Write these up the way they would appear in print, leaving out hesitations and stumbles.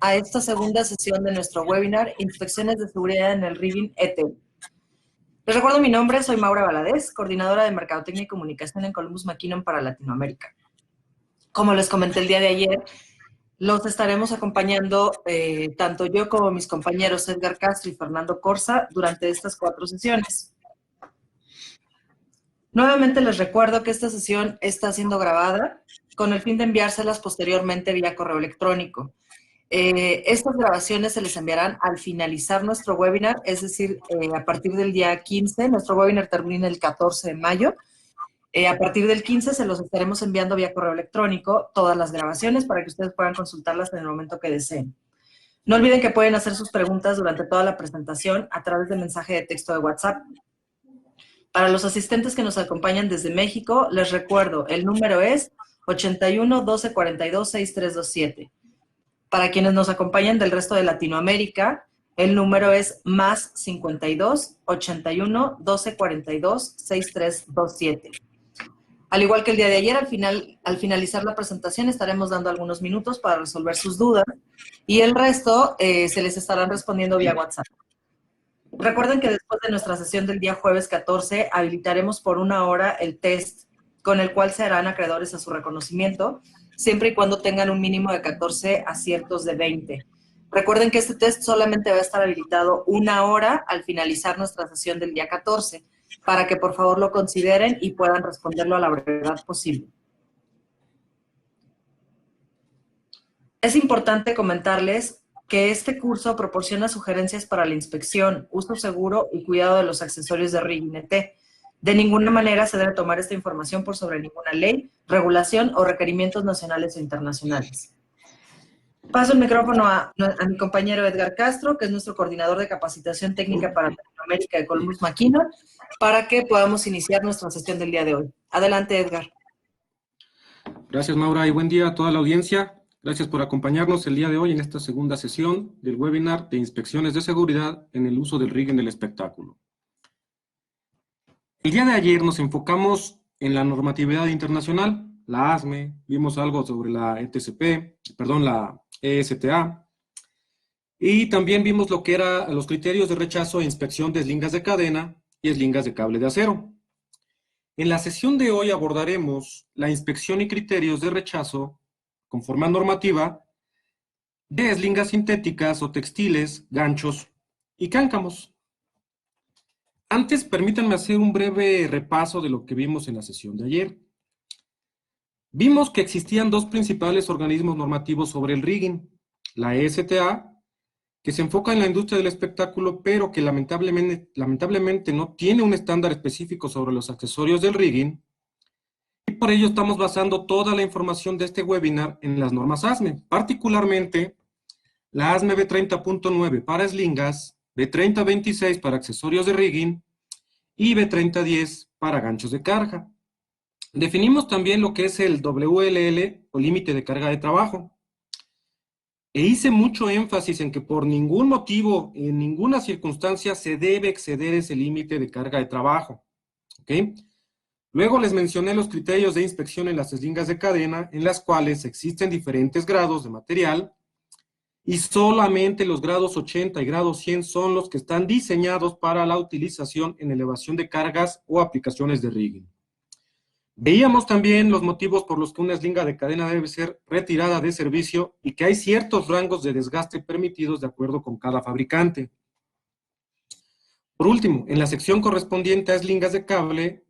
a esta segunda sesión de nuestro webinar Inspecciones de Seguridad en el Rigging ETEL. Les recuerdo mi nombre, soy Maura Valadez, coordinadora de Mercadotecnia y Comunicación en Columbus McKinnon para Latinoamérica. Como les comenté el día de ayer, los estaremos acompañando tanto yo como mis compañeros Edgar Castro y Fernando Corsa durante estas 4 sesiones. Nuevamente les recuerdo que esta sesión está siendo grabada con el fin de enviárselas posteriormente vía correo electrónico. Estas grabaciones se les enviarán al finalizar nuestro webinar, es decir, a partir del día 15, nuestro webinar termina el 14 de mayo. A partir del 15 se los estaremos enviando vía correo electrónico todas las grabaciones para que ustedes puedan consultarlas en el momento que deseen. No olviden que pueden hacer sus preguntas durante toda la presentación a través de mensaje de texto de WhatsApp. Para los asistentes que nos acompañan desde México, les recuerdo, el número es 81 12 42 6327. Para quienes nos acompañan del resto de Latinoamérica, el número es más 52 81 12 42 6327. Al igual que el día de ayer, al finalizar la presentación estaremos dando algunos minutos para resolver sus dudas y el resto se les estarán respondiendo vía WhatsApp. Recuerden que después de nuestra sesión del día jueves 14 habilitaremos por 1 hora el test con el cual se harán acreedores a su reconocimiento, siempre y cuando tengan un mínimo de 14 aciertos de 20. Recuerden que este test solamente va a estar habilitado 1 hora al finalizar nuestra sesión del día 14, para que por favor lo consideren y puedan responderlo a la brevedad posible. Es importante comentarles que este curso proporciona sugerencias para la inspección, uso seguro y cuidado de los accesorios de Rigging ET. De ninguna manera se debe tomar esta información por sobre ninguna ley, regulación o requerimientos nacionales o internacionales. Paso el micrófono a mi compañero Edgar Castro, que es nuestro coordinador de capacitación técnica para Latinoamérica de Columbus McKinnon, para que podamos iniciar nuestra sesión del día de hoy. Adelante, Edgar. Gracias, Maura, y buen día a toda la audiencia. Gracias por acompañarnos el día de hoy en esta segunda sesión del webinar de inspecciones de seguridad en el uso del rigging del espectáculo. El día de ayer nos enfocamos en la normatividad internacional, la ASME, vimos algo sobre la la ESTA, y también vimos lo que eran los criterios de rechazo e inspección de eslingas de cadena y eslingas de cable de acero. En la sesión de hoy abordaremos la inspección y criterios de rechazo, conforme a normativa, de eslingas sintéticas o textiles, ganchos y cáncamos. Antes, permítanme hacer un breve repaso de lo que vimos en la sesión de ayer. Vimos que existían 2 principales organismos normativos sobre el rigging, la ESTA, que se enfoca en la industria del espectáculo, pero que lamentablemente no tiene un estándar específico sobre los accesorios del rigging, y por ello estamos basando toda la información de este webinar en las normas ASME, particularmente la ASME B30.9 para eslingas, B30.26 para accesorios de rigging y B30.10 para ganchos de carga. Definimos también lo que es el WLL o límite de carga de trabajo. E hice mucho énfasis en que por ningún motivo, en ninguna circunstancia, se debe exceder ese límite de carga de trabajo. ¿Ok? Luego les mencioné los criterios de inspección en las eslingas de cadena, en las cuales existen diferentes grados de material, y solamente los grados 80 y grados 100 son los que están diseñados para la utilización en elevación de cargas o aplicaciones de rigging. Veíamos también los motivos por los que una eslinga de cadena debe ser retirada de servicio y que hay ciertos rangos de desgaste permitidos de acuerdo con cada fabricante. Por último, en la sección correspondiente a eslingas de cable,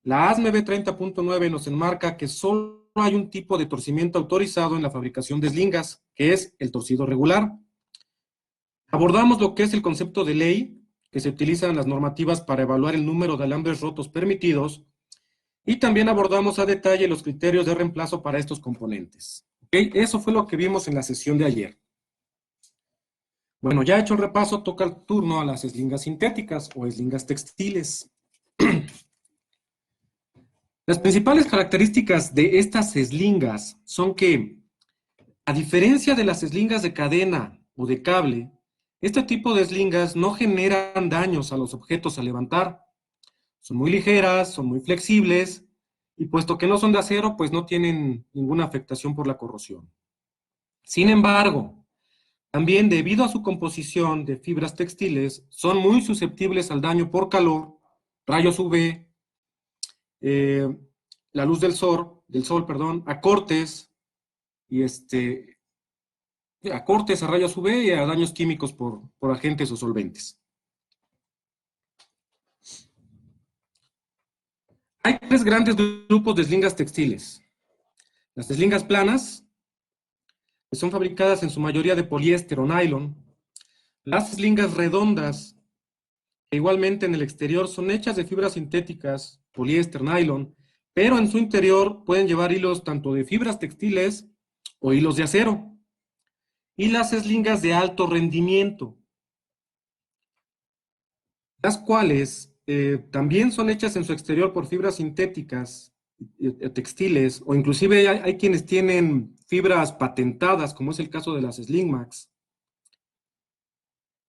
la ASME B30.9 nos enmarca que solo hay un tipo de torcimiento autorizado en la fabricación de eslingas, que es el torcido regular. Abordamos lo que es el concepto de ley, que se utiliza en las normativas para evaluar el número de alambres rotos permitidos, y también abordamos a detalle los criterios de reemplazo para estos componentes. ¿Okay? Eso fue lo que vimos en la sesión de ayer. Bueno, ya hecho el repaso, toca el turno a las eslingas sintéticas o eslingas textiles. Las principales características de estas eslingas son que, a diferencia de las eslingas de cadena o de cable, este tipo de eslingas no generan daños a los objetos al levantar. Son muy ligeras, son muy flexibles, y puesto que no son de acero, pues no tienen ninguna afectación por la corrosión. Sin embargo, También, debido a su composición de fibras textiles, son muy susceptibles al daño por calor, rayos UV, eh, la luz del sol, perdón, a cortes, y a cortes, a rayos UV y a daños químicos por agentes o solventes. Hay tres grandes grupos de eslingas textiles. Las eslingas planas, que son fabricadas en su mayoría de poliéster o nylon. Las eslingas redondas, que igualmente en el exterior son hechas de fibras sintéticas, poliéster, nylon, pero en su interior pueden llevar hilos tanto de fibras textiles o hilos de acero. Y las eslingas de alto rendimiento, las cuales también son hechas en su exterior por fibras sintéticas, textiles, o inclusive hay quienes tienen fibras patentadas, como es el caso de las Slingmax.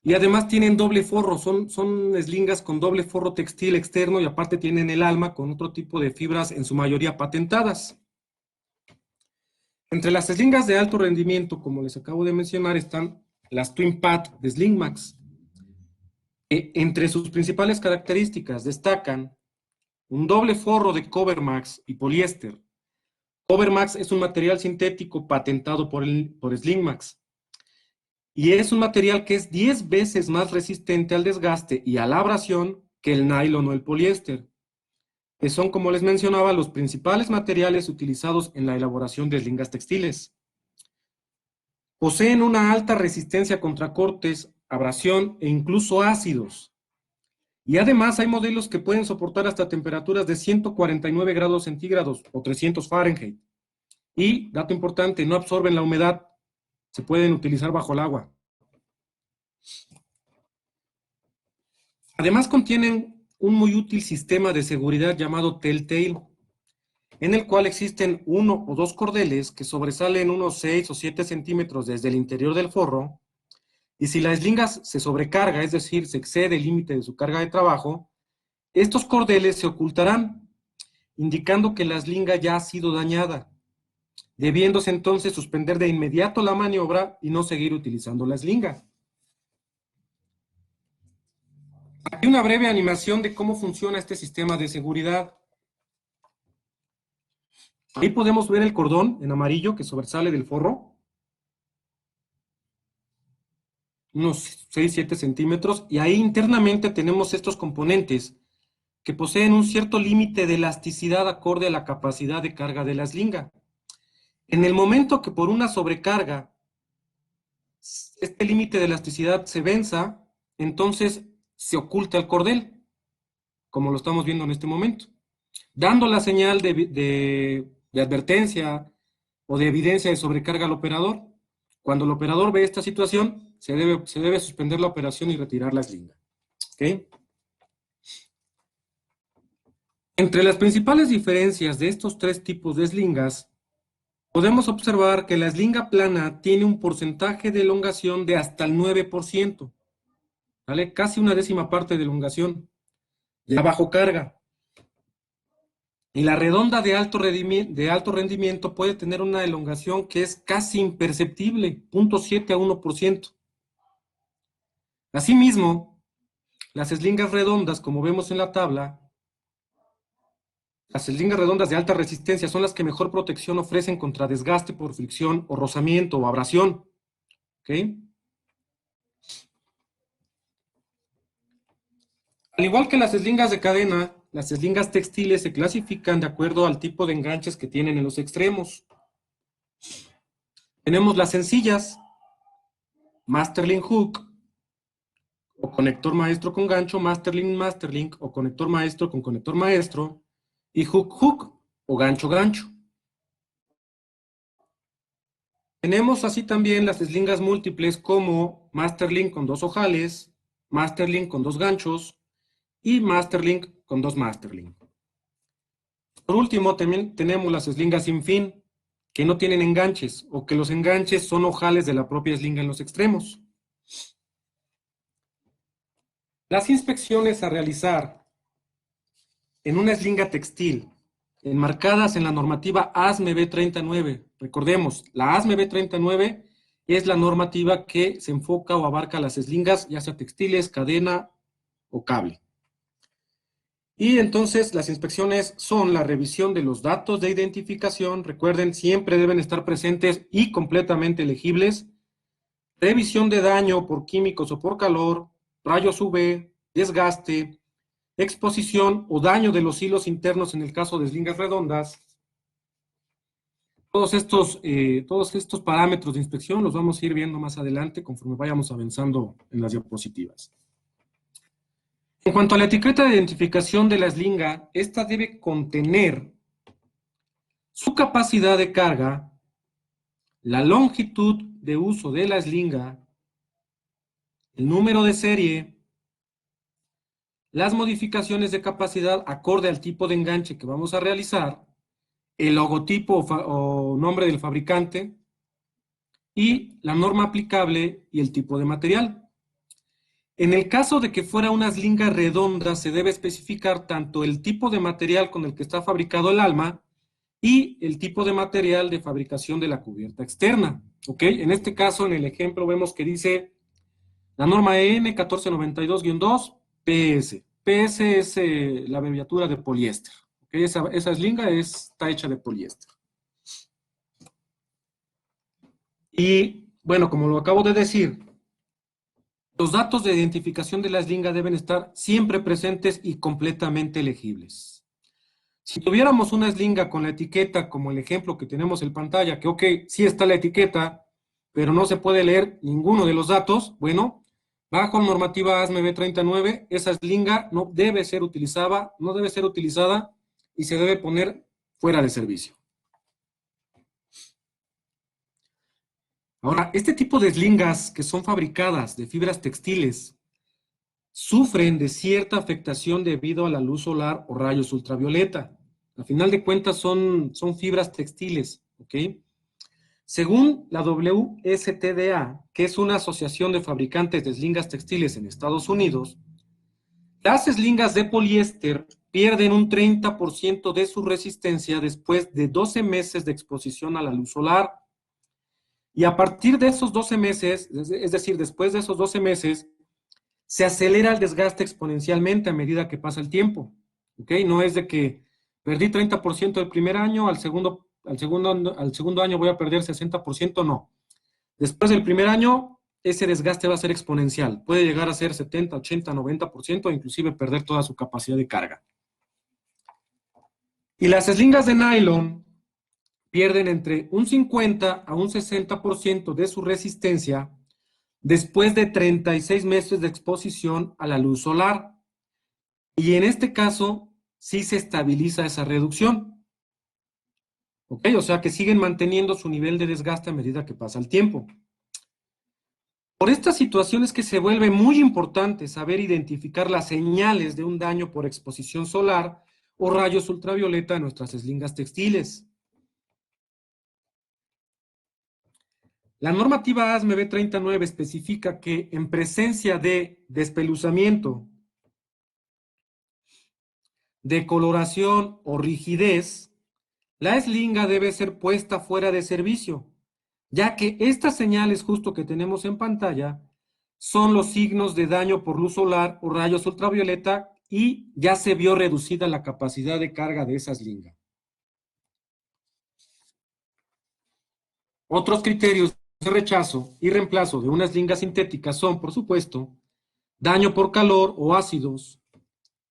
Y además tienen doble forro, son eslingas con doble forro textil externo y aparte tienen el alma con otro tipo de fibras, en su mayoría patentadas. Entre las eslingas de alto rendimiento, como les acabo de mencionar, están las Twin Pad de Slingmax. Entre sus principales características destacan un doble forro de Covermax y poliéster. Covermax es un material sintético patentado por Slingmax. Y es un material que es 10 veces más resistente al desgaste y a la abrasión que el nylon o el poliéster, que son, como les mencionaba, los principales materiales utilizados en la elaboración de eslingas textiles. Poseen una alta resistencia contra cortes, abrasión e incluso ácidos. Y además hay modelos que pueden soportar hasta temperaturas de 149 grados centígrados o 300 Fahrenheit. Y, dato importante, no absorben la humedad, se pueden utilizar bajo el agua. Además contienen un muy útil sistema de seguridad llamado Telltale, en el cual existen 1 o 2 cordeles que sobresalen unos 6 o 7 centímetros desde el interior del forro, y si la eslinga se sobrecarga, es decir, se excede el límite de su carga de trabajo, estos cordeles se ocultarán, indicando que la eslinga ya ha sido dañada, debiéndose entonces suspender de inmediato la maniobra y no seguir utilizando la eslinga. Hay una breve animación de cómo funciona este sistema de seguridad. Ahí podemos ver el cordón en amarillo que sobresale del forro, unos 6-7 centímetros, y ahí internamente tenemos estos componentes que poseen un cierto límite de elasticidad acorde a la capacidad de carga de la eslinga. En el momento que por una sobrecarga este límite de elasticidad se venza, entonces se oculta el cordel, como lo estamos viendo en este momento, dando la señal de advertencia o de evidencia de sobrecarga al operador. Cuando el operador ve esta situación, se debe suspender la operación y retirar la eslinga. ¿Okay? Entre las principales diferencias de estos tres tipos de eslingas, podemos observar que la eslinga plana tiene un porcentaje de elongación de hasta el 9%, ¿vale? Casi una décima parte de elongación, ya bajo carga. Y la redonda de alto rendimiento puede tener una elongación que es casi imperceptible, 0.7 a 1%. Asimismo, las eslingas redondas, como vemos en la tabla, las eslingas redondas de alta resistencia son las que mejor protección ofrecen contra desgaste por fricción o rozamiento o abrasión. ¿Okay? Al igual que las eslingas de cadena, las eslingas textiles se clasifican de acuerdo al tipo de enganches que tienen en los extremos. Tenemos las sencillas, Masterlink Hook, o conector maestro con gancho, Masterlink o conector maestro con conector maestro, y Hook o gancho. Tenemos así también las eslingas múltiples como Masterlink con 2 ojales, Masterlink con 2 ganchos y Masterlink con 2 Masterlink. Por último, también tenemos las eslingas sin fin, que no tienen enganches o que los enganches son ojales de la propia eslinga en los extremos. Las inspecciones a realizar en una eslinga textil enmarcadas en la normativa ASME B39. Recordemos, la ASME B39 es la normativa que se enfoca o abarca las eslingas, ya sea textiles, cadena o cable. Y entonces las inspecciones son la revisión de los datos de identificación, recuerden, siempre deben estar presentes y completamente legibles, revisión de daño por químicos o por calor, rayos UV, desgaste, exposición o daño de los hilos internos en el caso de eslingas redondas. Todos estos parámetros de inspección los vamos a ir viendo más adelante conforme vayamos avanzando en las diapositivas. En cuanto a la etiqueta de identificación de la eslinga, esta debe contener su capacidad de carga, la longitud de uso de la eslinga, el número de serie, las modificaciones de capacidad acorde al tipo de enganche que vamos a realizar, el logotipo o nombre del fabricante y la norma aplicable y el tipo de material. En el caso de que fuera una eslinga redonda, se debe especificar tanto el tipo de material con el que está fabricado el alma y el tipo de material de fabricación de la cubierta externa. ¿Ok? En este caso, en el ejemplo, vemos que dice la norma EN 1492-2 PS. PS es la abreviatura de poliéster. ¿Okay? Esa eslinga está hecha de poliéster. Y, bueno, como lo acabo de decir, los datos de identificación de la eslinga deben estar siempre presentes y completamente legibles. Si tuviéramos una eslinga con la etiqueta, como el ejemplo que tenemos en pantalla, que ok, sí está la etiqueta, pero no se puede leer ninguno de los datos, bueno, bajo normativa ASME B39, esa eslinga no debe ser utilizada y se debe poner fuera de servicio. Ahora, este tipo de eslingas que son fabricadas de fibras textiles sufren de cierta afectación debido a la luz solar o rayos ultravioleta. A final de cuentas son fibras textiles, ¿ok? Según la WSTDA, que es una asociación de fabricantes de eslingas textiles en Estados Unidos, las eslingas de poliéster pierden un 30% de su resistencia después de 12 meses de exposición a la luz solar. Y a partir de esos 12 meses, es decir, después de esos 12 meses, se acelera el desgaste exponencialmente a medida que pasa el tiempo. ¿Ok? No es de que perdí 30% el primer año, al segundo año voy a perder 60%, no. Después del primer año, ese desgaste va a ser exponencial. Puede llegar a ser 70, 80, 90%, inclusive perder toda su capacidad de carga. Y las eslingas de nylon pierden entre un 50 a un 60% de su resistencia después de 36 meses de exposición a la luz solar. Y en este caso, sí se estabiliza esa reducción. ¿Ok? O sea que siguen manteniendo su nivel de desgaste a medida que pasa el tiempo. Por estas situaciones que se vuelve muy importante saber identificar las señales de un daño por exposición solar o rayos ultravioleta en nuestras eslingas textiles. La normativa ASME B39 especifica que en presencia de despeluzamiento, decoloración o rigidez, la eslinga debe ser puesta fuera de servicio, ya que estas señales justo que tenemos en pantalla son los signos de daño por luz solar o rayos ultravioleta y ya se vio reducida la capacidad de carga de esa eslinga. Otros criterios de rechazo y reemplazo de una eslinga sintética son, por supuesto, daño por calor o ácidos,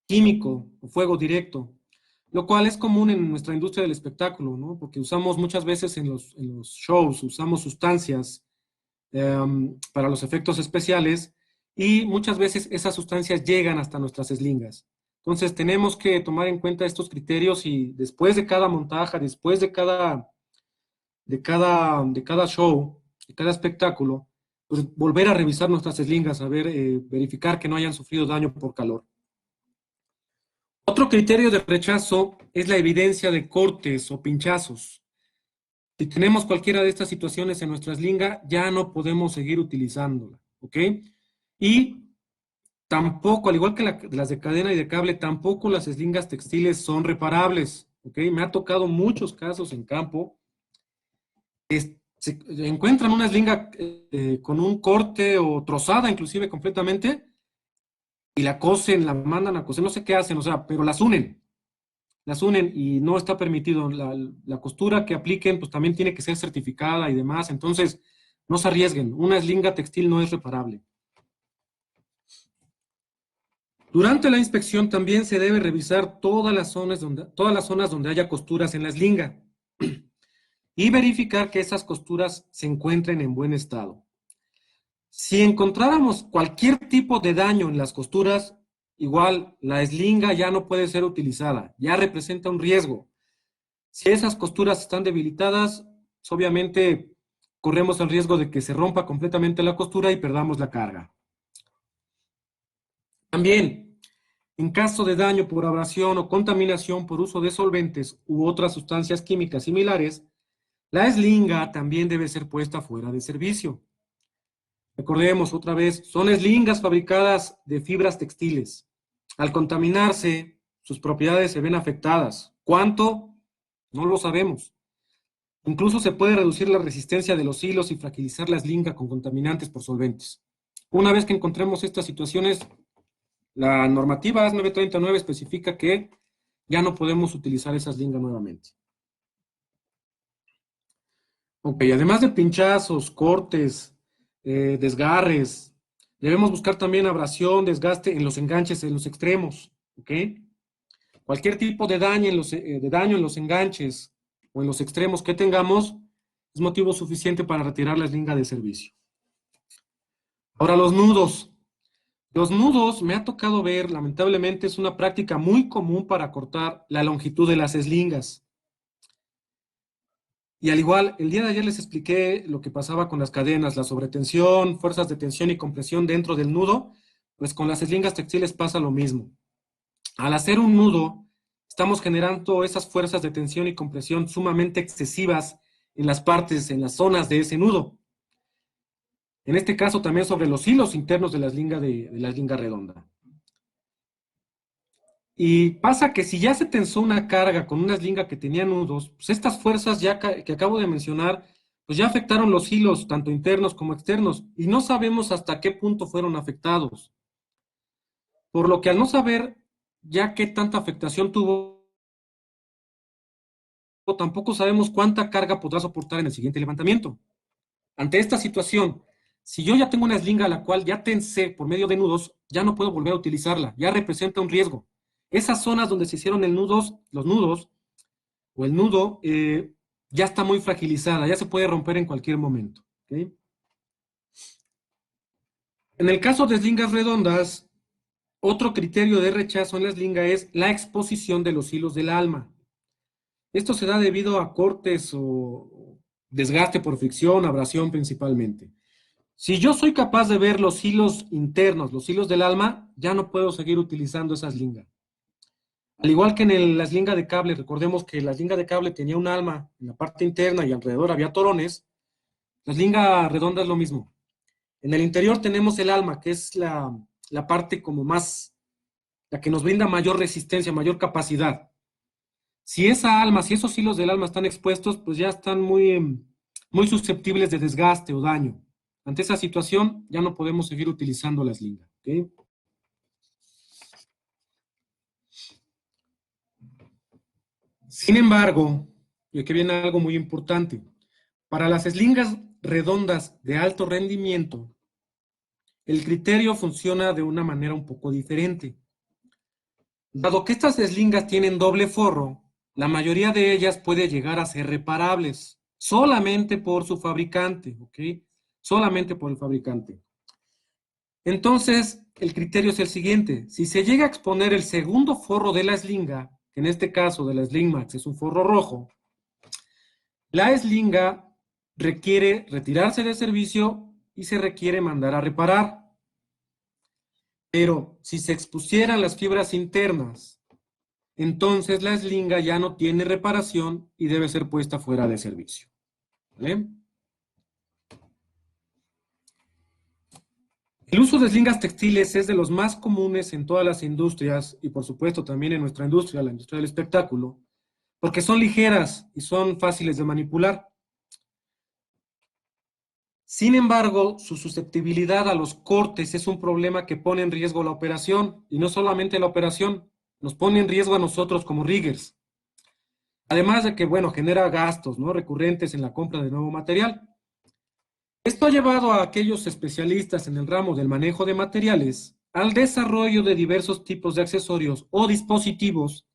químico o fuego directo, lo cual es común en nuestra industria del espectáculo, ¿no? Porque usamos muchas veces en los shows, usamos sustancias para los efectos especiales y muchas veces esas sustancias llegan hasta nuestras eslingas. Entonces tenemos que tomar en cuenta estos criterios y después de cada montaje, después de cada show, de cada espectáculo, pues volver a revisar nuestras eslingas, a ver, verificar que no hayan sufrido daño por calor. Otro criterio de rechazo es la evidencia de cortes o pinchazos. Si tenemos cualquiera de estas situaciones en nuestra eslinga, ya no podemos seguir utilizándola, ¿ok? Y tampoco, al igual que las de cadena y de cable, tampoco las eslingas textiles son reparables, ¿ok? Me ha tocado muchos casos en campo se encuentran una eslinga con un corte o trozada inclusive completamente y la cosen, la mandan a coser, no sé qué hacen, o sea, pero las unen y no está permitido. La costura que apliquen pues también tiene que ser certificada y demás, entonces no se arriesguen, una eslinga textil no es reparable. Durante la inspección también se debe revisar todas las zonas donde haya costuras en la eslinga y verificar que esas costuras se encuentren en buen estado. Si encontráramos cualquier tipo de daño en las costuras, igual la eslinga ya no puede ser utilizada, ya representa un riesgo. Si esas costuras están debilitadas, pues, obviamente corremos el riesgo de que se rompa completamente la costura y perdamos la carga. También, en caso de daño por abrasión o contaminación por uso de solventes u otras sustancias químicas similares, la eslinga también debe ser puesta fuera de servicio. Recordemos otra vez, son eslingas fabricadas de fibras textiles. Al contaminarse, sus propiedades se ven afectadas. ¿Cuánto? No lo sabemos. Incluso se puede reducir la resistencia de los hilos y fragilizar la eslinga con contaminantes por solventes. Una vez que encontremos estas situaciones, la normativa AS 939 especifica que ya no podemos utilizar esa eslinga nuevamente. Ok, además de pinchazos, cortes, desgarres, debemos buscar también abrasión, desgaste en los enganches, en los extremos. ¿Ok? Cualquier tipo de daño en los enganches o en los extremos que tengamos es motivo suficiente para retirar la eslinga de servicio. Ahora, los nudos. Los nudos, me ha tocado ver, lamentablemente, es una práctica muy común para cortar la longitud de las eslingas. Y al igual, el día de ayer les expliqué lo que pasaba con las cadenas, la sobretensión, fuerzas de tensión y compresión dentro del nudo, pues con las eslingas textiles pasa lo mismo. Al hacer un nudo, estamos generando esas fuerzas de tensión y compresión sumamente excesivas en las partes, en las zonas de ese nudo. En este caso también sobre los hilos internos de la eslinga redonda. Y pasa que si ya se tensó una carga con una eslinga que tenía nudos, pues estas fuerzas ya que acabo de mencionar, pues ya afectaron los hilos, tanto internos como externos, y no sabemos hasta qué punto fueron afectados. Por lo que al no saber ya qué tanta afectación tuvo, tampoco sabemos cuánta carga podrá soportar en el siguiente levantamiento. Ante esta situación, si yo ya tengo una eslinga la cual ya tensé por medio de nudos, ya no puedo volver a utilizarla, ya representa un riesgo. Esas zonas donde se hicieron los nudos o el nudo, ya está muy fragilizada, ya se puede romper en cualquier momento. ¿Okay? En el caso de eslingas redondas, otro criterio de rechazo en la eslinga es la exposición de los hilos del alma. Esto se da debido a cortes o desgaste por fricción, abrasión principalmente. Si yo soy capaz de ver los hilos internos, los hilos del alma, ya no puedo seguir utilizando esa eslinga. Al igual que en la eslinga de cable, recordemos que la eslinga de cable tenía un alma en la parte interna y alrededor había torones, la eslinga redonda es lo mismo. En el interior tenemos el alma, que es la parte como más, la que nos brinda mayor resistencia, mayor capacidad. Si esa alma, si esos hilos del alma están expuestos, pues ya están muy susceptibles de desgaste o daño. Ante esa situación, ya no podemos seguir utilizando la eslinga. ¿Okay? Sin embargo, y aquí viene algo muy importante, para las eslingas redondas de alto rendimiento, el criterio funciona de una manera un poco diferente. Dado que estas eslingas tienen doble forro, la mayoría de ellas puede llegar a ser reparables, solamente por su fabricante, ¿ok? Solamente por el fabricante. Entonces, el criterio es el siguiente. Si se llega a exponer el segundo forro de la eslinga, que en este caso de la Sling Max es un forro rojo, la eslinga requiere retirarse de servicio y se requiere mandar a reparar. Pero si se expusieran las fibras internas, entonces la eslinga ya no tiene reparación y debe ser puesta fuera de servicio. ¿Vale? El uso de eslingas textiles es de los más comunes en todas las industrias y por supuesto también en nuestra industria, la industria del espectáculo, porque son ligeras y son fáciles de manipular. Sin embargo, su susceptibilidad a los cortes es un problema que pone en riesgo la operación, y no solamente la operación, nos pone en riesgo a nosotros como riggers. Además de que, bueno, genera gastos, ¿no?, recurrentes en la compra de nuevo material. Esto ha llevado a aquellos especialistas en el ramo del manejo de materiales al desarrollo de diversos tipos de accesorios o dispositivos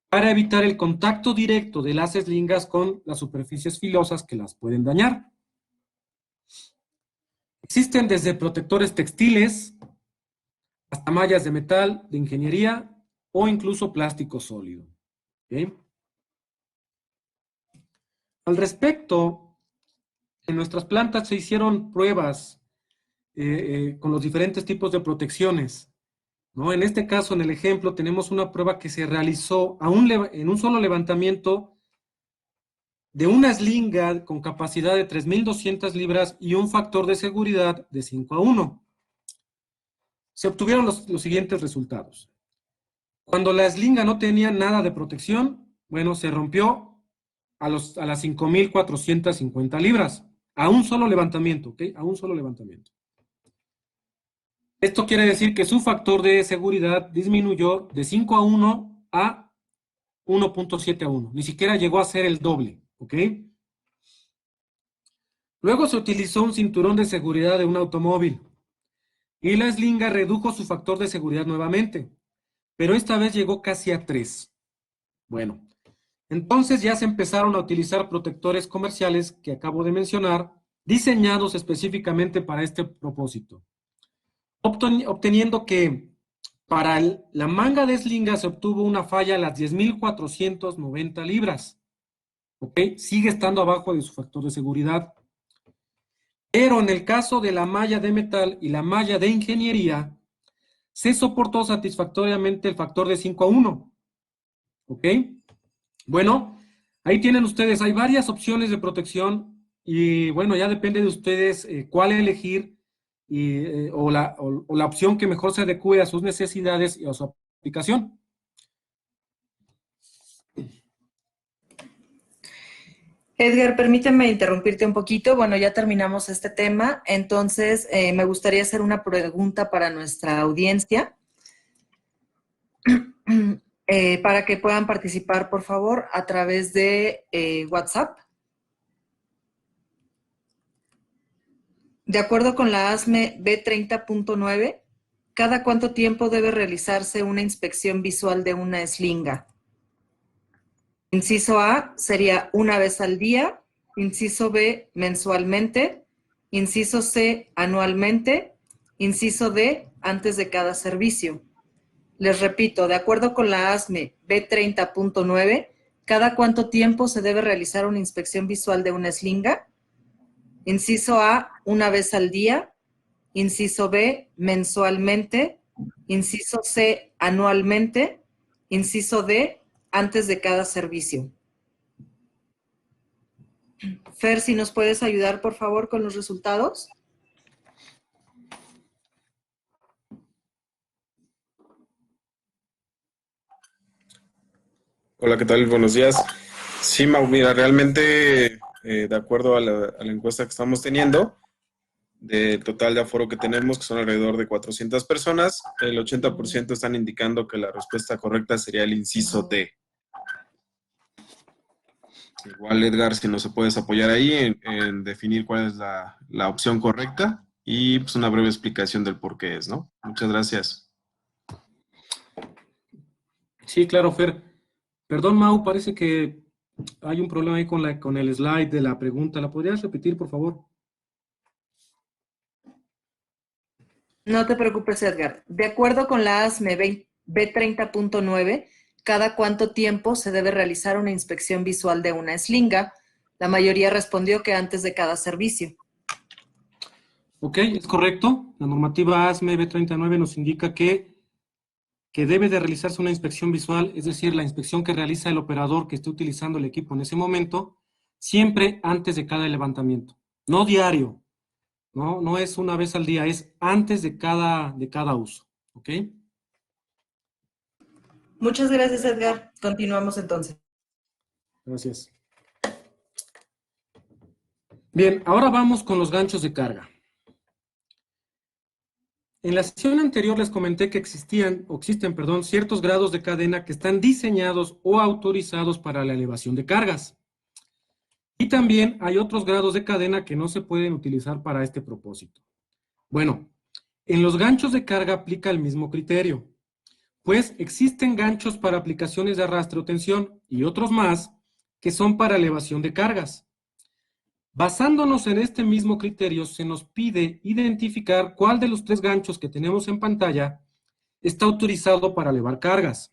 para evitar el contacto directo de las eslingas con las superficies filosas que las pueden dañar. Existen desde protectores textiles hasta mallas de metal, de ingeniería o incluso plástico sólido. ¿Okay? Al respecto, en nuestras plantas se hicieron pruebas con los diferentes tipos de protecciones, ¿no? En este caso, en el ejemplo, tenemos una prueba que se realizó en un solo levantamiento de una eslinga con capacidad de 3.200 libras y un factor de seguridad de 5:1. Se obtuvieron los siguientes resultados. Cuando la eslinga no tenía nada de protección, bueno, se rompió a las 5.450 libras, a un solo levantamiento, ¿ok? A un solo levantamiento. Esto quiere decir que su factor de seguridad disminuyó de 5:1 a 1.7:1. Ni siquiera llegó a ser el doble, ¿ok? Luego se utilizó un cinturón de seguridad de un automóvil y la eslinga redujo su factor de seguridad nuevamente, pero esta vez llegó casi a 3. Bueno, entonces ya se empezaron a utilizar protectores comerciales que acabo de mencionar, diseñados específicamente para este propósito, obteniendo que para la manga de eslinga se obtuvo una falla a las 10.490 libras. ¿Ok? Sigue estando abajo de su factor de seguridad. Pero en el caso de la malla de metal y la malla de ingeniería, se soportó satisfactoriamente el factor de 5:1. ¿Ok? Bueno, ahí tienen ustedes, hay varias opciones de protección y bueno, ya depende de ustedes cuál elegir o la opción que mejor se adecue a sus necesidades y a su aplicación. Edgar, permíteme interrumpirte un poquito. Bueno, ya terminamos este tema, entonces me gustaría hacer una pregunta para nuestra audiencia, para que puedan participar, por favor, a través de WhatsApp. De acuerdo con la ASME B30.9, ¿cada cuánto tiempo debe realizarse una inspección visual de una eslinga? Inciso A sería una vez al día, inciso B mensualmente, inciso C anualmente, inciso D antes de cada servicio. Les repito, de acuerdo con la ASME B30.9, ¿cada cuánto tiempo se debe realizar una inspección visual de una eslinga? Inciso A, una vez al día, inciso B, mensualmente, inciso C, anualmente, inciso D, antes de cada servicio. Fer, si nos puedes ayudar, por favor, con los resultados. Hola, ¿qué tal? Buenos días. Sí, Mau, mira, realmente, de acuerdo a la encuesta que estamos teniendo, del total de aforo que tenemos, que son alrededor de 400 personas, el 80% están indicando que la respuesta correcta sería el inciso D. Igual, Edgar, si nos puedes apoyar ahí en definir cuál es la opción correcta y pues una breve explicación del por qué es, ¿no? Muchas gracias. Sí, claro, Fer. Perdón, Mau, parece que hay un problema ahí con el slide de la pregunta. ¿La podrías repetir, por favor? No te preocupes, Edgar. De acuerdo con la ASME B30.9, ¿cada cuánto tiempo se debe realizar una inspección visual de una eslinga? La mayoría respondió que antes de cada servicio. Ok, es correcto. La normativa ASME B39 nos indica que debe de realizarse una inspección visual, es decir, la inspección que realiza el operador que esté utilizando el equipo en ese momento, siempre antes de cada levantamiento. No diario, no es una vez al día, es antes de cada uso. ¿Ok? Muchas gracias, Edgar. Continuamos entonces. Gracias. Bien, ahora vamos con los ganchos de carga. En la sesión anterior les comenté que existen, ciertos grados de cadena que están diseñados o autorizados para la elevación de cargas. Y también hay otros grados de cadena que no se pueden utilizar para este propósito. Bueno, en los ganchos de carga aplica el mismo criterio, pues existen ganchos para aplicaciones de arrastre o tensión y otros más que son para elevación de cargas. Basándonos en este mismo criterio, se nos pide identificar cuál de los tres ganchos que tenemos en pantalla está autorizado para elevar cargas.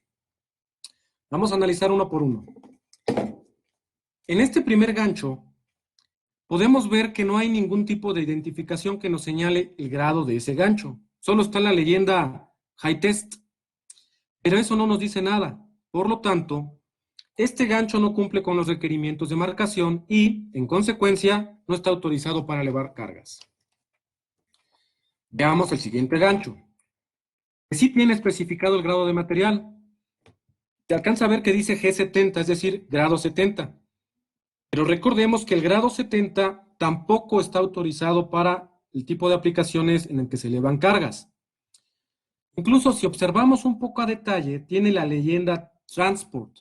Vamos a analizar uno por uno. En este primer gancho, podemos ver que no hay ningún tipo de identificación que nos señale el grado de ese gancho. Solo está la leyenda High Test. Pero eso no nos dice nada. Por lo tanto, este gancho no cumple con los requerimientos de marcación y, en consecuencia, no está autorizado para elevar cargas. Veamos el siguiente gancho. Que sí tiene especificado el grado de material. Se alcanza a ver que dice G70, es decir, grado 70. Pero recordemos que el grado 70 tampoco está autorizado para el tipo de aplicaciones en el que se elevan cargas. Incluso si observamos un poco a detalle, tiene la leyenda Transport.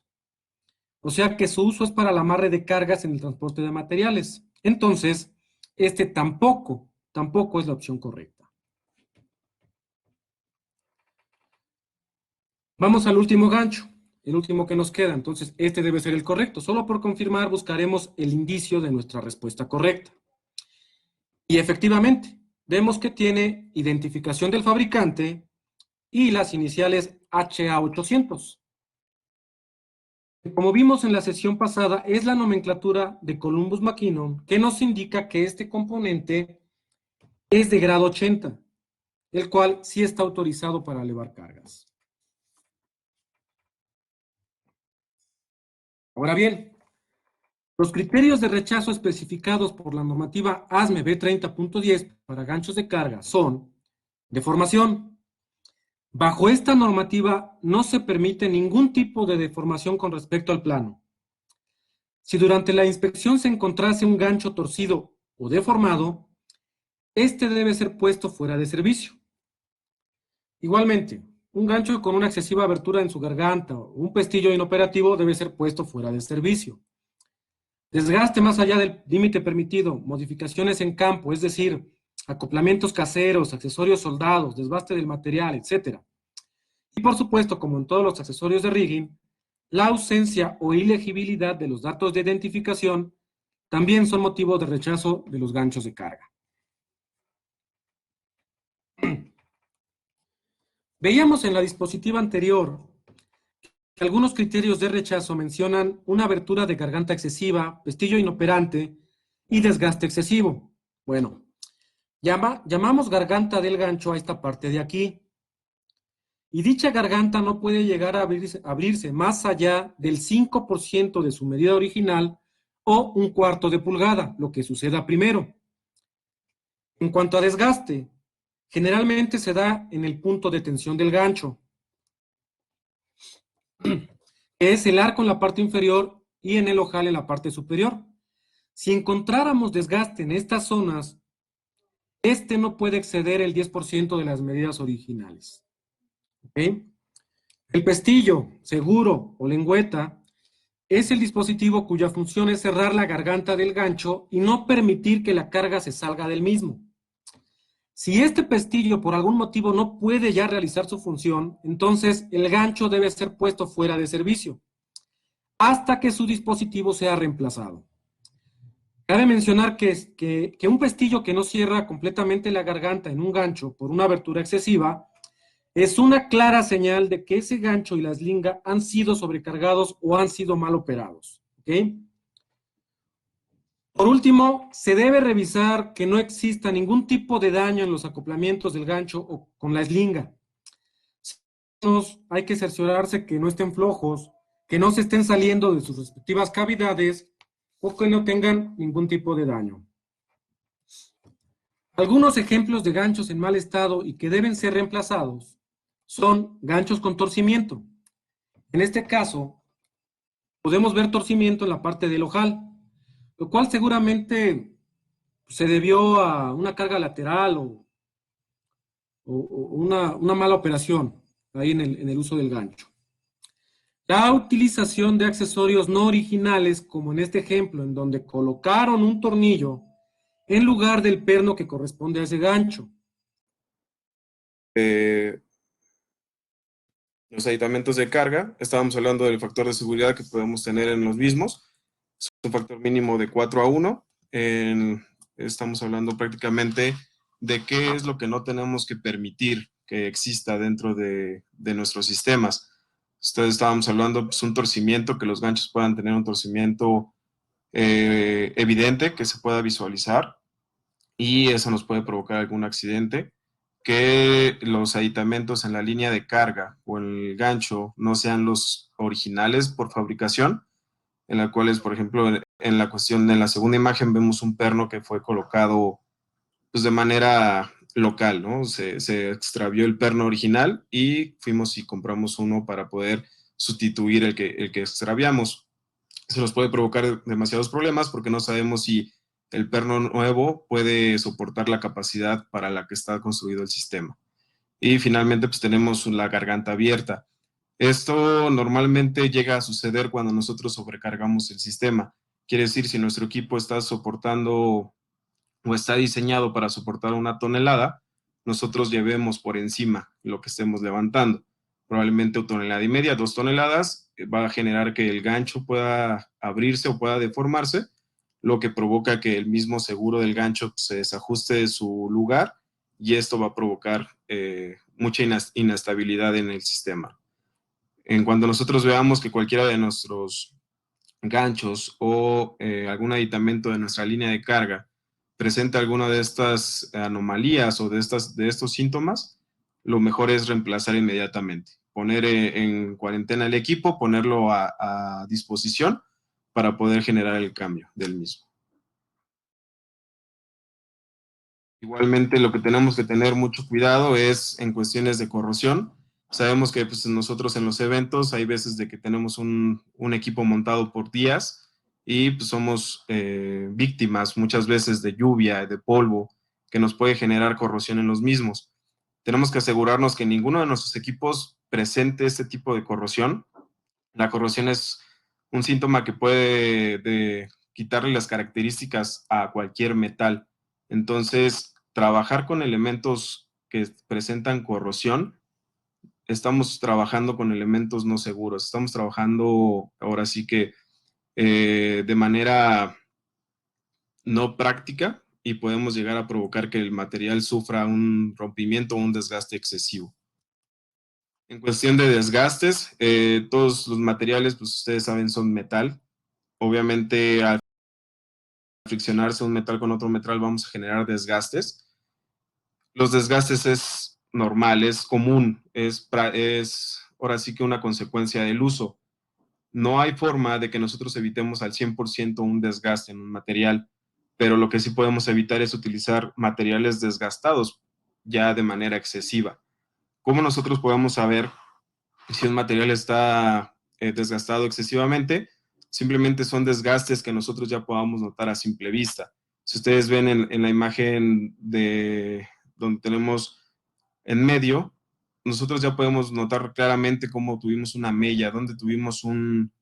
O sea que su uso es para el amarre de cargas en el transporte de materiales. Entonces, este tampoco es la opción correcta. Vamos al último gancho, el último que nos queda. Entonces, este debe ser el correcto. Solo por confirmar buscaremos el indicio de nuestra respuesta correcta. Y efectivamente, vemos que tiene identificación del fabricante y las iniciales HA800. Como vimos en la sesión pasada, es la nomenclatura de Columbus McKinnon que nos indica que este componente es de grado 80, el cual sí está autorizado para elevar cargas. Ahora bien, los criterios de rechazo especificados por la normativa ASME B30.10 para ganchos de carga son deformación. Bajo esta normativa no se permite ningún tipo de deformación con respecto al plano. Si durante la inspección se encontrase un gancho torcido o deformado, este debe ser puesto fuera de servicio. Igualmente, un gancho con una excesiva abertura en su garganta o un pestillo inoperativo debe ser puesto fuera de servicio. Desgaste más allá del límite permitido, modificaciones en campo, es decir, acoplamientos caseros, accesorios soldados, desgaste del material, etc. Y por supuesto, como en todos los accesorios de rigging, la ausencia o ilegibilidad de los datos de identificación también son motivo de rechazo de los ganchos de carga. Veíamos en la dispositiva anterior que algunos criterios de rechazo mencionan una abertura de garganta excesiva, pestillo inoperante y desgaste excesivo. Bueno, llamamos garganta del gancho a esta parte de aquí. Y dicha garganta no puede llegar a abrirse más allá del 5% de su medida original o 1/4 de pulgada, lo que suceda primero. En cuanto a desgaste, generalmente se da en el punto de tensión del gancho, que es el arco en la parte inferior y en el ojal en la parte superior. Si encontráramos desgaste en estas zonas, este no puede exceder el 10% de las medidas originales. ¿Okay? El pestillo, seguro o lengüeta es el dispositivo cuya función es cerrar la garganta del gancho y no permitir que la carga se salga del mismo. Si este pestillo por algún motivo no puede ya realizar su función, entonces el gancho debe ser puesto fuera de servicio hasta que su dispositivo sea reemplazado. Cabe mencionar que un pestillo que no cierra completamente la garganta en un gancho por una abertura excesiva es una clara señal de que ese gancho y la eslinga han sido sobrecargados o han sido mal operados. ¿Okay? Por último, se debe revisar que no exista ningún tipo de daño en los acoplamientos del gancho o con la eslinga. Hay que cerciorarse que no estén flojos, que no se estén saliendo de sus respectivas cavidades o que no tengan ningún tipo de daño. Algunos ejemplos de ganchos en mal estado y que deben ser reemplazados son ganchos con torcimiento. En este caso, podemos ver torcimiento en la parte del ojal, lo cual seguramente se debió a una carga lateral o una mala operación ahí en el uso del gancho. La utilización de accesorios no originales, como en este ejemplo, en donde colocaron un tornillo en lugar del perno que corresponde a ese gancho. Los aditamentos de carga, estábamos hablando del factor de seguridad que podemos tener en los mismos. Es un factor mínimo de 4:1. Estamos hablando prácticamente de qué es lo que no tenemos que permitir que exista dentro de nuestros sistemas. Entonces estábamos hablando de pues, un torcimiento, que los ganchos puedan tener un torcimiento evidente, que se pueda visualizar, y eso nos puede provocar algún accidente. Que los aditamentos en la línea de carga o el gancho no sean los originales por fabricación, en la cual es, por ejemplo, en la cuestión de la segunda imagen vemos un perno que fue colocado pues, de manera local, ¿no? Se extravió el perno original y fuimos y compramos uno para poder sustituir el que extraviamos. Se nos puede provocar demasiados problemas porque no sabemos si el perno nuevo puede soportar la capacidad para la que está construido el sistema. Y finalmente, pues tenemos la garganta abierta. Esto normalmente llega a suceder cuando nosotros sobrecargamos el sistema. Quiere decir, si nuestro equipo está soportando o está diseñado para soportar 1 tonelada, nosotros llevemos por encima lo que estemos levantando. Probablemente 1,5 toneladas, 2 toneladas, va a generar que el gancho pueda abrirse o pueda deformarse, lo que provoca que el mismo seguro del gancho se desajuste de su lugar y esto va a provocar mucha inestabilidad en el sistema. En cuanto nosotros veamos que cualquiera de nuestros ganchos o algún aditamento de nuestra línea de carga presenta alguna de estas anomalías o de estos síntomas, lo mejor es reemplazar inmediatamente. Poner en cuarentena el equipo, ponerlo a disposición para poder generar el cambio del mismo. Igualmente, lo que tenemos que tener mucho cuidado es en cuestiones de corrosión. Sabemos que pues, nosotros en los eventos hay veces de que tenemos un equipo montado por días y pues, somos víctimas muchas veces de lluvia, de polvo, que nos puede generar corrosión en los mismos. Tenemos que asegurarnos que ninguno de nuestros equipos presente este tipo de corrosión. La corrosión es un síntoma que puede quitarle las características a cualquier metal. Entonces, trabajar con elementos que presentan corrosión, estamos trabajando con elementos no seguros. Estamos trabajando ahora sí que de manera no práctica y podemos llegar a provocar que el material sufra un rompimiento o un desgaste excesivo. En cuestión de desgastes, todos los materiales, pues ustedes saben, son metal. Obviamente, al friccionarse un metal con otro metal, vamos a generar desgastes. Los desgastes es normal, es común, es ahora sí que una consecuencia del uso. No hay forma de que nosotros evitemos al 100% un desgaste en un material, pero lo que sí podemos evitar es utilizar materiales desgastados ya de manera excesiva. ¿Cómo nosotros podemos saber si un material está desgastado excesivamente? Simplemente son desgastes que nosotros ya podamos notar a simple vista. Si ustedes ven en la imagen de donde tenemos en medio, nosotros ya podemos notar claramente cómo tuvimos una mella, donde tuvimos un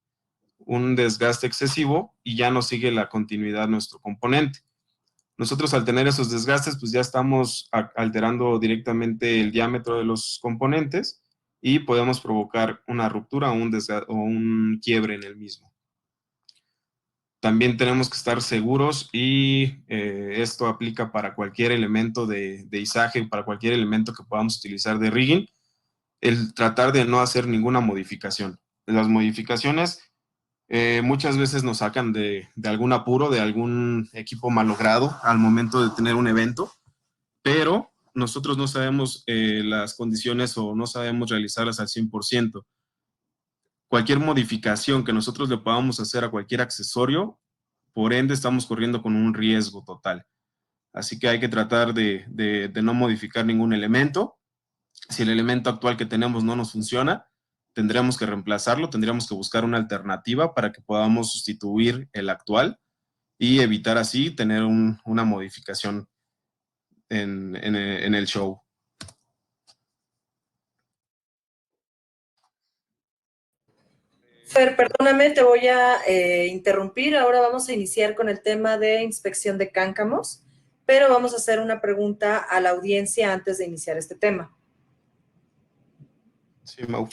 desgaste excesivo y ya no sigue la continuidad nuestro componente. Nosotros al tener esos desgastes, pues ya estamos alterando directamente el diámetro de los componentes y podemos provocar una ruptura o un quiebre en el mismo. También tenemos que estar seguros y esto aplica para cualquier elemento de izaje, para cualquier elemento que podamos utilizar de rigging, el tratar de no hacer ninguna modificación. Las modificaciones muchas veces nos sacan de algún apuro, de algún equipo malogrado al momento de tener un evento, pero nosotros no sabemos las condiciones o no sabemos realizarlas al 100%. Cualquier modificación que nosotros le podamos hacer a cualquier accesorio, por ende estamos corriendo con un riesgo total. Así que hay que tratar de no modificar ningún elemento. Si el elemento actual que tenemos no nos funciona, tendríamos que reemplazarlo, tendríamos que buscar una alternativa para que podamos sustituir el actual y evitar así tener una modificación en el show. Fer, perdóname, te voy a interrumpir. Ahora vamos a iniciar con el tema de inspección de cáncamos, pero vamos a hacer una pregunta a la audiencia antes de iniciar este tema. Sí, Mau.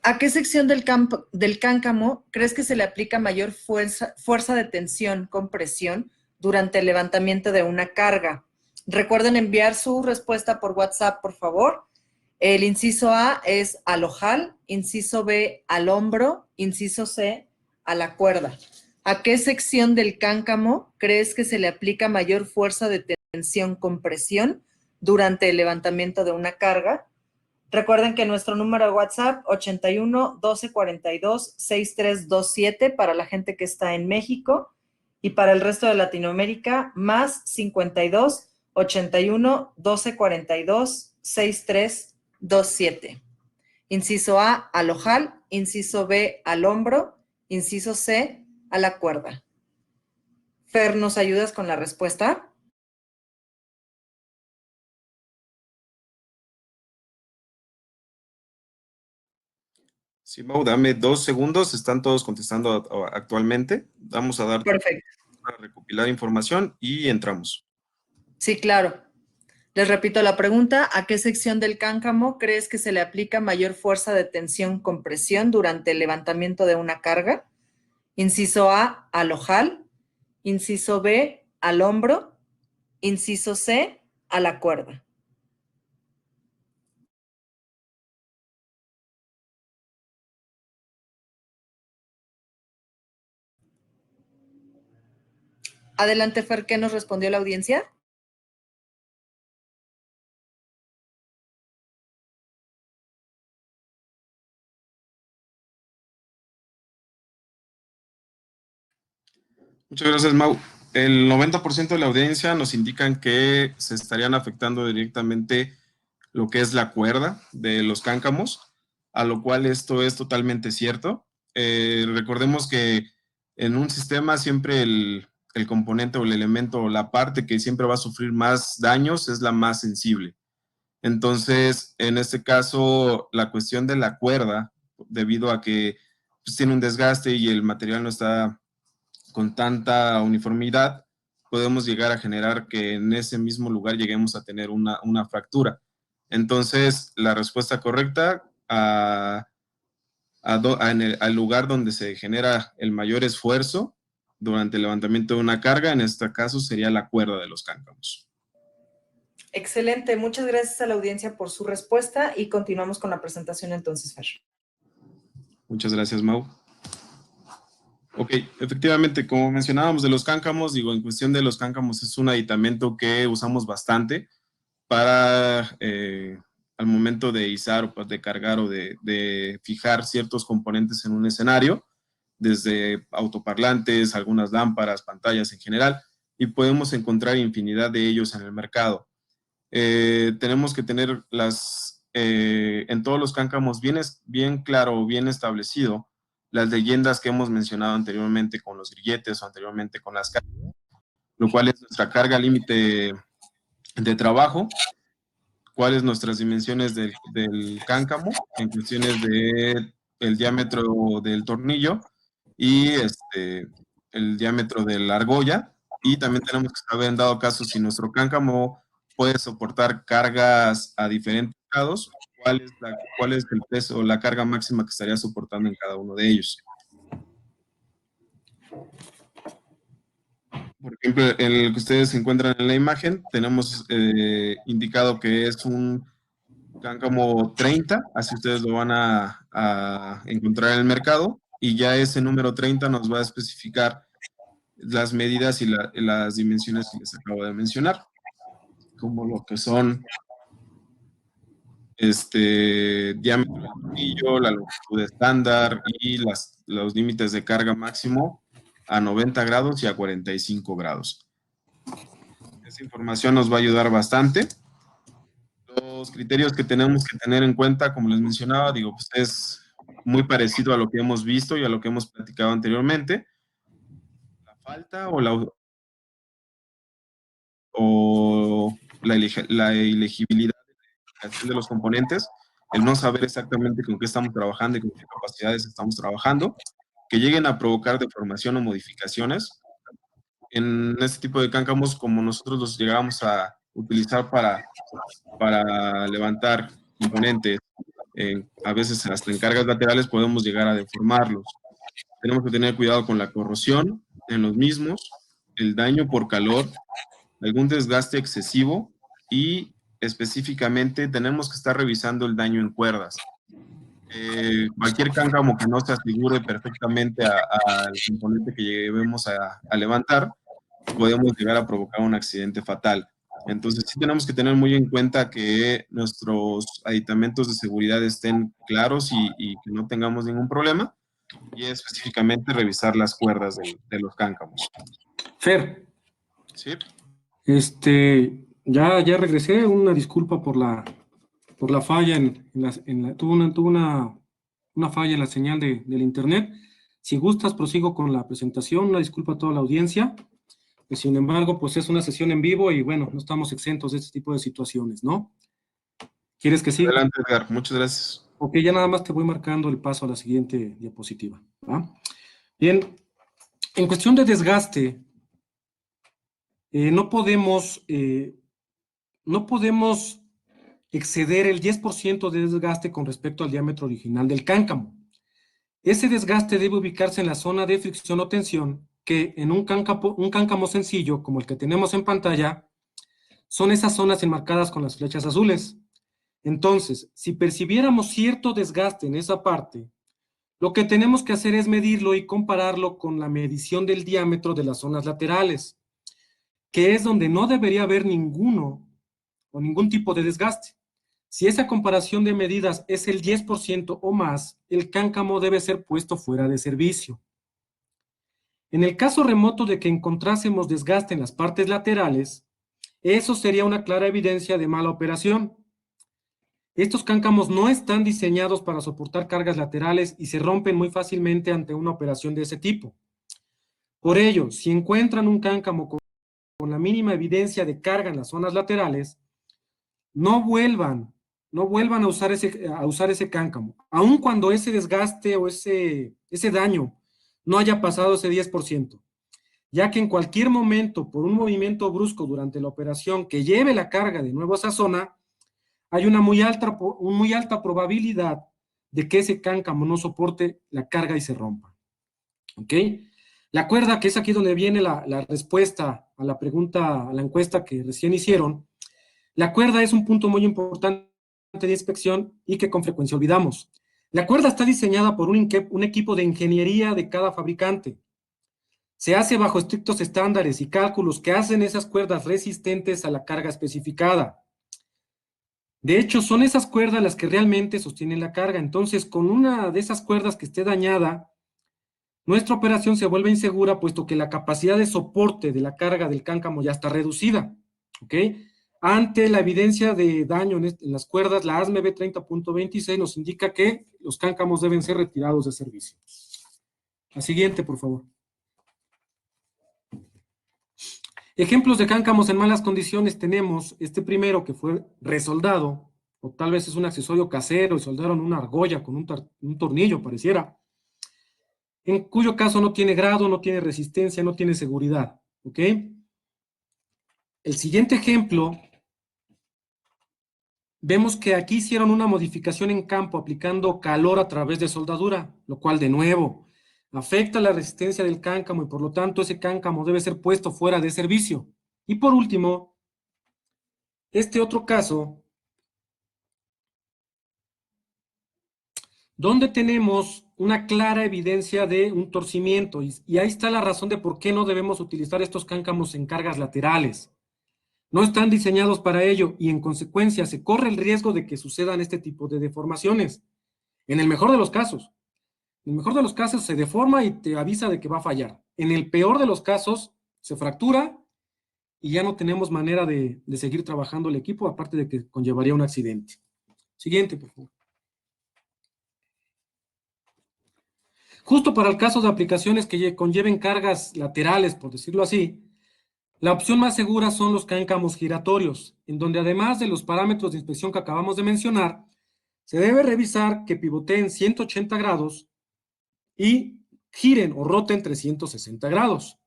¿A qué sección del cáncamo crees que se le aplica mayor fuerza de tensión con presión durante el levantamiento de una carga? Recuerden enviar su respuesta por WhatsApp, por favor. El inciso A es al ojal, inciso B al hombro, inciso C a la cuerda. ¿A qué sección del cáncamo crees que se le aplica mayor fuerza de tensión con presión durante el levantamiento de una carga? Recuerden que nuestro número de WhatsApp 81 12 42 6327 para la gente que está en México y para el resto de Latinoamérica más 52 81 12 42 6327. Inciso A al ojal, inciso B al hombro, inciso C a la cuerda. Fer, ¿nos ayudas con la respuesta? Sí, Mau, dame 2 segundos. Están todos contestando actualmente. Vamos a dar Perfecto. para recopilar información y entramos. Sí, claro. Les repito la pregunta, ¿a qué sección del cáncamo crees que se le aplica mayor fuerza de tensión con presión durante el levantamiento de una carga? Inciso A, al ojal, inciso B, al hombro, inciso C, a la cuerda. Adelante, Fer, ¿qué nos respondió la audiencia? Muchas gracias, Mau. El 90% de la audiencia nos indican que se estarían afectando directamente lo que es la cuerda de los cáncamos, a lo cual esto es totalmente cierto. Recordemos que en un sistema siempre el componente o el elemento o la parte que siempre va a sufrir más daños es la más sensible. Entonces, en este caso, la cuestión de la cuerda, debido a que pues, tiene un desgaste y el material no está con tanta uniformidad, podemos llegar a generar que en ese mismo lugar lleguemos a tener una fractura. Entonces, la respuesta correcta al lugar donde se genera el mayor esfuerzo durante el levantamiento de una carga, en este caso sería la cuerda de los cáncamos. Excelente, muchas gracias a la audiencia por su respuesta y continuamos con la presentación entonces, Fer. Muchas gracias, Mau. Ok, efectivamente, como mencionábamos de los cáncamos, digo, en cuestión de los cáncamos es un aditamento que usamos bastante para al momento de izar o de cargar o de fijar ciertos componentes en un escenario, desde autoparlantes, algunas lámparas, pantallas en general, y podemos encontrar infinidad de ellos en el mercado. Tenemos que tener en todos los cáncamos bien claro, bien establecido, las leyendas que hemos mencionado anteriormente con los grilletes o anteriormente con las cargas, lo cual es nuestra carga límite de trabajo, cuáles nuestras dimensiones del cáncamo en cuestiones de el diámetro del tornillo y el diámetro de la argolla, y también tenemos que saber en dado caso si nuestro cáncamo puede soportar cargas a diferentes grados, cuál es el peso o la carga máxima que estaría soportando en cada uno de ellos. Por ejemplo, en el que ustedes se encuentran en la imagen, tenemos indicado que es un cáncamo 30, así ustedes lo van a encontrar en el mercado, y ya ese número 30 nos va a especificar las medidas y las dimensiones que les acabo de mencionar, como lo que son diámetro del tornillo, la longitud estándar y los límites de carga máximo a 90 grados y a 45 grados. Esa información nos va a ayudar bastante. Los criterios que tenemos que tener en cuenta, como les mencionaba, digo, pues es muy parecido a lo que hemos visto y a lo que hemos platicado anteriormente. La falta o la elegibilidad de los componentes, el no saber exactamente con qué estamos trabajando y con qué capacidades estamos trabajando, que lleguen a provocar deformación o modificaciones. En este tipo de cáncamos, como nosotros los llegamos a utilizar para levantar componentes, a veces hasta en cargas laterales podemos llegar a deformarlos. Tenemos que tener cuidado con la corrosión en los mismos, el daño por calor, algún desgaste excesivo y específicamente tenemos que estar revisando el daño en cuerdas. Cualquier cáncamo que no se asegure perfectamente al componente que llevemos a levantar, podemos llegar a provocar un accidente fatal. Entonces sí tenemos que tener muy en cuenta que nuestros aditamentos de seguridad estén claros y que no tengamos ningún problema, y específicamente revisar las cuerdas de los cáncamos. Fer, ¿Sí? ya regresé, una disculpa por la falla tuve una falla en la señal del internet. Si gustas, prosigo con la presentación. Una disculpa a toda la audiencia. Sin embargo, pues es una sesión en vivo y bueno, no estamos exentos de este tipo de situaciones, ¿no? ¿Quieres que siga? Adelante, Edgar. Muchas gracias. Ok, ya nada más te voy marcando el paso a la siguiente diapositiva, ¿va? Bien, en cuestión de desgaste, no podemos exceder el 10% de desgaste con respecto al diámetro original del cáncamo. Ese desgaste debe ubicarse en la zona de fricción o tensión, que en un cáncamo sencillo, como el que tenemos en pantalla, son esas zonas enmarcadas con las flechas azules. Entonces, si percibiéramos cierto desgaste en esa parte, lo que tenemos que hacer es medirlo y compararlo con la medición del diámetro de las zonas laterales, que es donde no debería haber ninguno o ningún tipo de desgaste. Si esa comparación de medidas es el 10% o más, el cáncamo debe ser puesto fuera de servicio. En el caso remoto de que encontrásemos desgaste en las partes laterales, eso sería una clara evidencia de mala operación. Estos cáncamos no están diseñados para soportar cargas laterales y se rompen muy fácilmente ante una operación de ese tipo. Por ello, si encuentran un cáncamo con la mínima evidencia de carga en las zonas laterales, no vuelvan a usar ese cáncamo, aun cuando ese desgaste o ese daño no haya pasado ese 10%, ya que en cualquier momento, por un movimiento brusco durante la operación que lleve la carga de nuevo a esa zona, hay una muy alta probabilidad de que ese cáncamo no soporte la carga y se rompa. ¿Ok? La cuerda, que es aquí donde viene la respuesta a la pregunta, a la encuesta que recién hicieron, la cuerda es un punto muy importante de inspección y que con frecuencia olvidamos. La cuerda está diseñada por un equipo de ingeniería de cada fabricante. Se hace bajo estrictos estándares y cálculos que hacen esas cuerdas resistentes a la carga especificada. De hecho, son esas cuerdas las que realmente sostienen la carga. Entonces, con una de esas cuerdas que esté dañada, nuestra operación se vuelve insegura, puesto que la capacidad de soporte de la carga del cáncamo ya está reducida. ¿Ok? Ante la evidencia de daño en las cuerdas, la ASME B30.26 nos indica que los cáncamos deben ser retirados de servicio. La siguiente, por favor. Ejemplos de cáncamos en malas condiciones tenemos este primero que fue resoldado, o tal vez es un accesorio casero y soldaron una argolla con un tornillo, pareciera, en cuyo caso no tiene grado, no tiene resistencia, no tiene seguridad. ¿Ok? El siguiente ejemplo, vemos que aquí hicieron una modificación en campo aplicando calor a través de soldadura, lo cual de nuevo afecta la resistencia del cáncamo y por lo tanto ese cáncamo debe ser puesto fuera de servicio. Y por último, este otro caso, donde tenemos una clara evidencia de un torcimiento y ahí está la razón de por qué no debemos utilizar estos cáncamos en cargas laterales. No están diseñados para ello y en consecuencia se corre el riesgo de que sucedan este tipo de deformaciones. En el mejor de los casos. En el mejor de los casos se deforma y te avisa de que va a fallar. En el peor de los casos se fractura y ya no tenemos manera de seguir trabajando el equipo, aparte de que conllevaría un accidente. Siguiente, por favor. Justo para el caso de aplicaciones que conlleven cargas laterales, por decirlo así, la opción más segura son los cáncamos giratorios, en donde además de los parámetros de inspección que acabamos de mencionar, se debe revisar que pivoteen 180 grados y giren o roten 360 grados.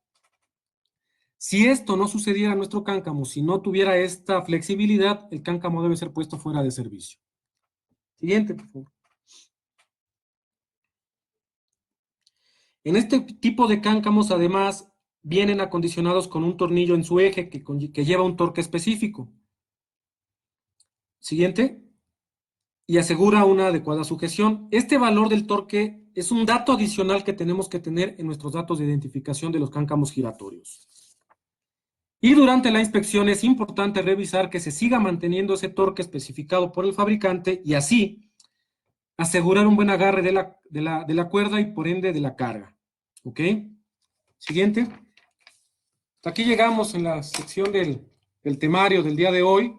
Si esto no sucediera en nuestro cáncamo, si no tuviera esta flexibilidad, el cáncamo debe ser puesto fuera de servicio. Siguiente, por favor. En este tipo de cáncamos, además, vienen acondicionados con un tornillo en su eje que lleva un torque específico. Siguiente. Y asegura una adecuada sujeción. Este valor del torque es un dato adicional que tenemos que tener en nuestros datos de identificación de los cáncamos giratorios. Y durante la inspección es importante revisar que se siga manteniendo ese torque especificado por el fabricante y así asegurar un buen agarre de la cuerda y por ende de la carga. ¿Ok? Siguiente. Hasta aquí llegamos en la sección del temario del día de hoy.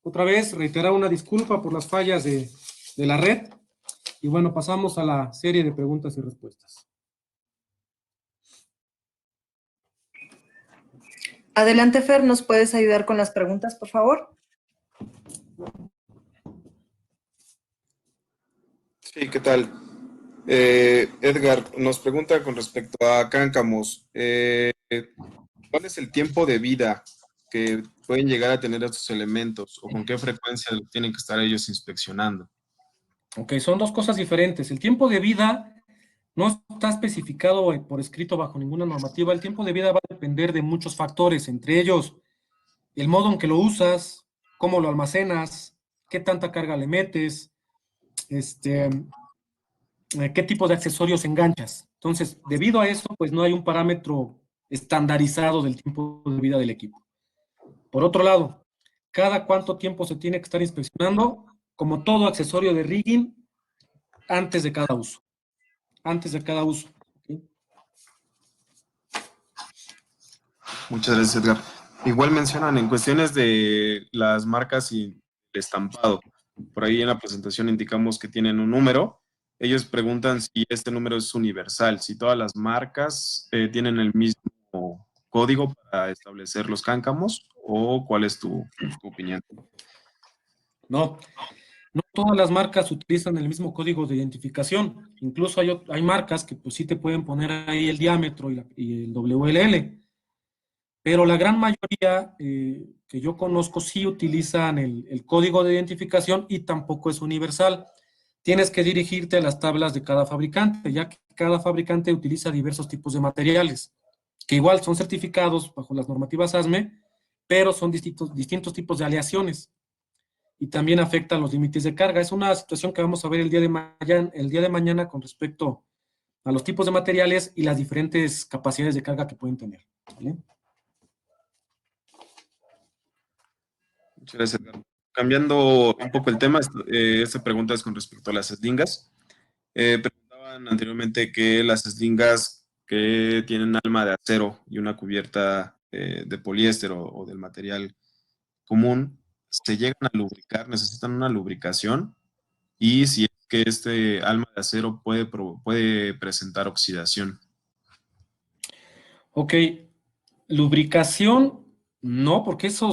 Otra vez, reiterar una disculpa por las fallas de la red. Y bueno, pasamos a la serie de preguntas y respuestas. Adelante, Fer, ¿nos puedes ayudar con las preguntas, por favor? Sí, ¿qué tal? Edgar nos pregunta con respecto a cáncamos. ¿Cuál es el tiempo de vida que pueden llegar a tener estos elementos o con qué frecuencia tienen que estar ellos inspeccionando? Ok, son dos cosas diferentes. El tiempo de vida no está especificado por escrito bajo ninguna normativa. El tiempo de vida va a depender de muchos factores, entre ellos el modo en que lo usas, cómo lo almacenas, qué tanta carga le metes, qué tipo de accesorios enganchas. Entonces, debido a eso, pues no hay un parámetro estandarizado del tiempo de vida del equipo. Por otro lado, cada cuánto tiempo se tiene que estar inspeccionando, como todo accesorio de rigging, antes de cada uso. Antes de cada uso. ¿Sí? Muchas gracias, Edgar. Igual mencionan en cuestiones de las marcas y el estampado. Por ahí en la presentación indicamos que tienen un número. Ellos preguntan si este número es universal, si todas las marcas tienen el mismo código para establecer los cáncamos, o cuál es tu opinión. No todas las marcas utilizan el mismo código de identificación. Incluso hay marcas que pues sí te pueden poner ahí el diámetro y el WLL. Pero la gran mayoría que yo conozco sí utilizan el código de identificación y tampoco es universal. Tienes que dirigirte a las tablas de cada fabricante, ya que cada fabricante utiliza diversos tipos de materiales, que igual son certificados bajo las normativas ASME, pero son distintos tipos de aleaciones. Y también afectan los límites de carga. Es una situación que vamos a ver el día de mañana con respecto a los tipos de materiales y las diferentes capacidades de carga que pueden tener. ¿Vale? Muchas gracias, Edgar. Cambiando un poco el tema, esta pregunta es con respecto a las eslingas. Preguntaban anteriormente que las eslingas que tienen alma de acero y una cubierta de poliéster o del material común, se llegan a lubricar, necesitan una lubricación, y si es que este alma de acero puede presentar oxidación. Ok, lubricación, no, porque ese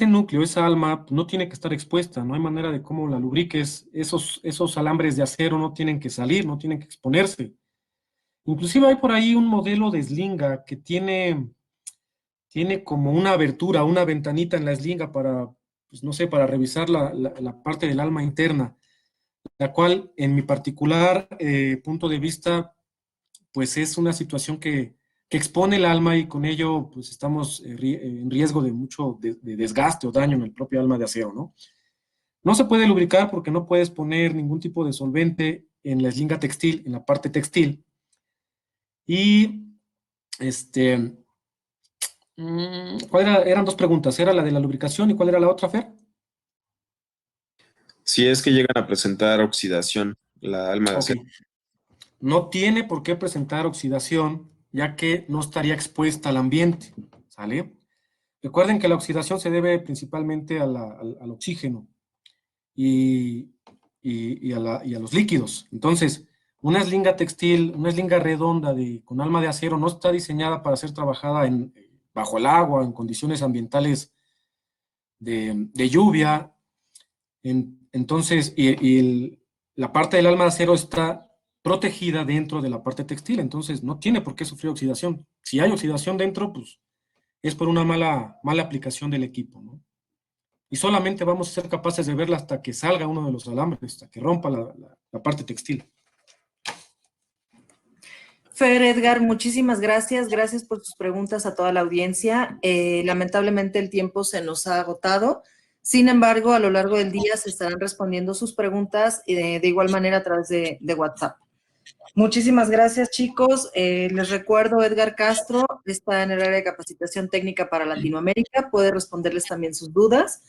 núcleo, esa alma, no tiene que estar expuesta, no hay manera de cómo la lubriques. Esos alambres de acero no tienen que salir, no tienen que exponerse. Inclusive hay por ahí un modelo de eslinga que tiene como una abertura, una ventanita en la eslinga para, pues no sé, para revisar la parte del alma interna, la cual, en mi particular punto de vista, pues es una situación que expone el alma y con ello pues estamos en riesgo de mucho de desgaste o daño en el propio alma de acero, ¿no? No se puede lubricar porque no puedes poner ningún tipo de solvente en la eslinga textil, en la parte textil. Y eran dos preguntas, era la de la lubricación y ¿cuál era la otra, Fer? Si es que llegan a presentar oxidación, la alma de acero. No tiene por qué presentar oxidación, ya que no estaría expuesta al ambiente, ¿sale? Recuerden que la oxidación se debe principalmente al oxígeno. Y y a los líquidos. Entonces, una eslinga textil, una eslinga redonda con alma de acero no está diseñada para ser trabajada bajo el agua, en condiciones ambientales de lluvia. Entonces, la parte del alma de acero está protegida dentro de la parte textil, entonces no tiene por qué sufrir oxidación. Si hay oxidación dentro, pues es por una mala aplicación del equipo, ¿no? Y solamente vamos a ser capaces de verla hasta que salga uno de los alambres, hasta que rompa la parte textil. Fer, Edgar, muchísimas gracias. Gracias por sus preguntas a toda la audiencia. Lamentablemente el tiempo se nos ha agotado. Sin embargo, a lo largo del día se estarán respondiendo sus preguntas de igual manera a través de WhatsApp. Muchísimas gracias, chicos. Les recuerdo, Edgar Castro está en el área de capacitación técnica para Latinoamérica. Puede responderles también sus dudas.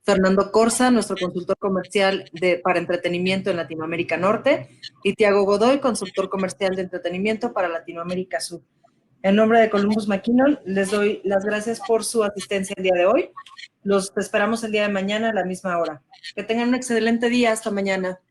Fernando Corsa, nuestro consultor comercial para entretenimiento en Latinoamérica Norte. Y Tiago Godoy, consultor comercial de entretenimiento para Latinoamérica Sur. En nombre de Columbus McKinnon, les doy las gracias por su asistencia el día de hoy. Los esperamos el día de mañana a la misma hora. Que tengan un excelente día. Hasta mañana.